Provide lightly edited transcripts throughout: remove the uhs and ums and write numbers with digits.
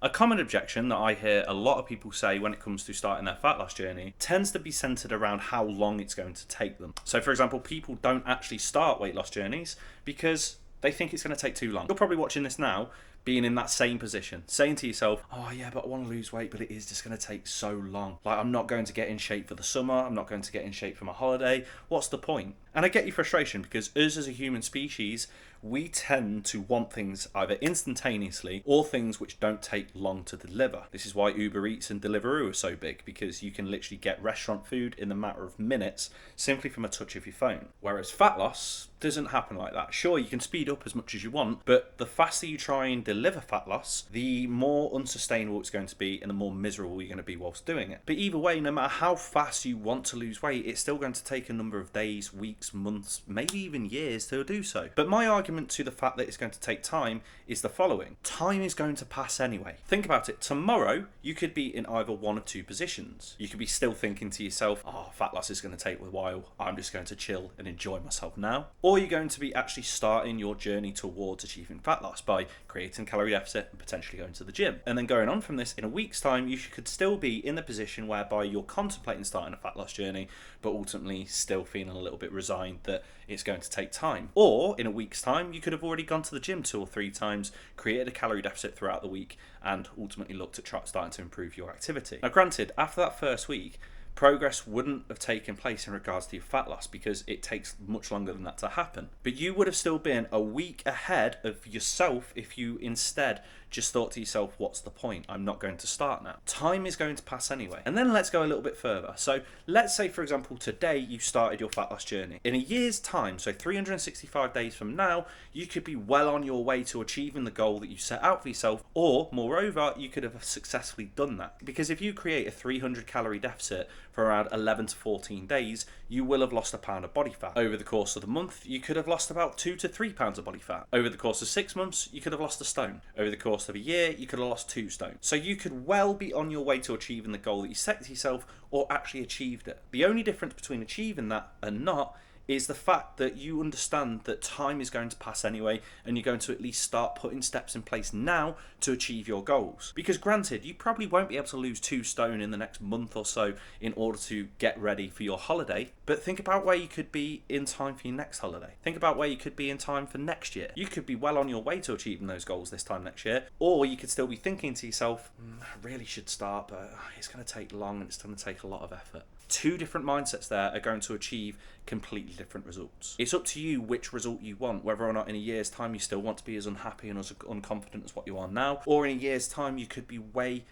A common objection that I hear a lot of people say when it comes to starting their fat loss journey tends to be centered around how long it's going to take them. So, for example, people don't actually start weight loss journeys because they think it's going to take too long. You're probably watching this now being in that same position, saying to yourself, oh yeah, but I want to lose weight, but it is just going to take so long. Like, I'm not going to get in shape for the summer, I'm not going to get in shape for my holiday. What's the point? And I get your frustration because us as a human species, we tend to want things either instantaneously or things which don't take long to deliver. This is why Uber Eats and Deliveroo are so big, because you can literally get restaurant food in the matter of minutes simply from a touch of your phone. Whereas fat loss doesn't happen like that. Sure, you can speed up as much as you want, but the faster you try and deliver fat loss, the more unsustainable it's going to be and the more miserable you're going to be whilst doing it. But either way, no matter how fast you want to lose weight, it's still going to take a number of days, weeks, months, maybe even years to do so. But my argument to the fact that it's going to take time is the following. Time is going to pass anyway. Think about it. Tomorrow, you could be in either one of two positions. You could be still thinking to yourself, oh, fat loss is going to take a while. I'm just going to chill and enjoy myself now. Or you're going to be actually starting your journey towards achieving fat loss by creating calorie deficit and potentially going to the gym. And then going on from this, in a week's time, you could still be in the position whereby you're contemplating starting a fat loss journey, but ultimately still feeling a little bit resigned that it's going to take time. Or in a week's time, you could have already gone to the gym 2 or 3 times, created a calorie deficit throughout the week, and ultimately looked at starting to improve your activity. Now granted, after that first week, progress wouldn't have taken place in regards to your fat loss because it takes much longer than that to happen. But you would have still been a week ahead of yourself if you instead just thought to yourself, what's the point? I'm not going to start now. Time is going to pass anyway. And then let's go a little bit further. So let's say, for example, today you started your fat loss journey. In a year's time, so 365 days from now, you could be well on your way to achieving the goal that you set out for yourself, or moreover, you could have successfully done that. Because if you create a 300 calorie deficit for around 11 to 14 days, you will have lost a pound of body fat. Over the course of the month, you could have lost about 2 to 3 pounds of body fat. Over the course of 6 months, you could have lost a stone. Over the course of a year, you could have lost 2 stones. So you could well be on your way to achieving the goal that you set to yourself, or actually achieved it. The only difference between achieving that and not is the fact that you understand that time is going to pass anyway, and you're going to at least start putting steps in place now to achieve your goals. Because granted, you probably won't be able to lose 2 stone in the next month or so in order to get ready for your holiday, but think about where you could be in time for your next holiday. Think about where you could be in time for next year. You could be well on your way to achieving those goals this time next year, or you could still be thinking to yourself, I really should start, but it's going to take long and it's going to take a lot of effort. 2 different mindsets there are going to achieve completely different results. It's up to you which result you want, whether or not in a year's time you still want to be as unhappy and as unconfident as what you are now, or in a year's time you could be way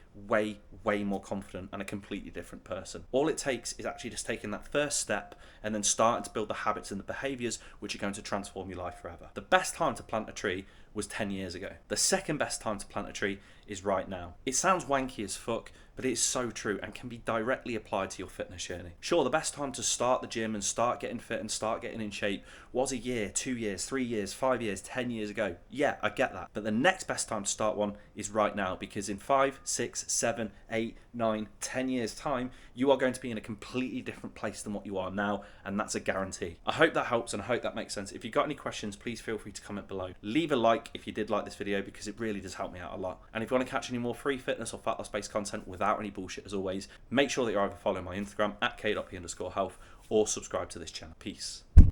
more confident and a completely different person. All it takes is actually just taking that first step and then starting to build the habits and the behaviours which are going to transform your life forever. The best time to plant a tree was 10 years ago. The second best time to plant a tree is right now. It sounds wanky as fuck, but it is so true and can be directly applied to your fitness journey. Sure, the best time to start the gym and start getting fit and start getting in shape was a year, 2 years, 3 years, 5 years, 10 years ago. Yeah, I get that. But the next best time to start one is right now, because in 5, 6, 7, 8, 9, 10 years time, you are going to be in a completely different place than what you are now, and that's a guarantee. I hope that helps and I hope that makes sense. If you've got any questions, please feel free to comment below. Leave a like if you did like this video, because it really does help me out a lot. And if you want to catch any more free fitness or fat loss based content without any bullshit, as always, make sure that you're either following my Instagram at k.p_health or subscribe to this channel. Peace.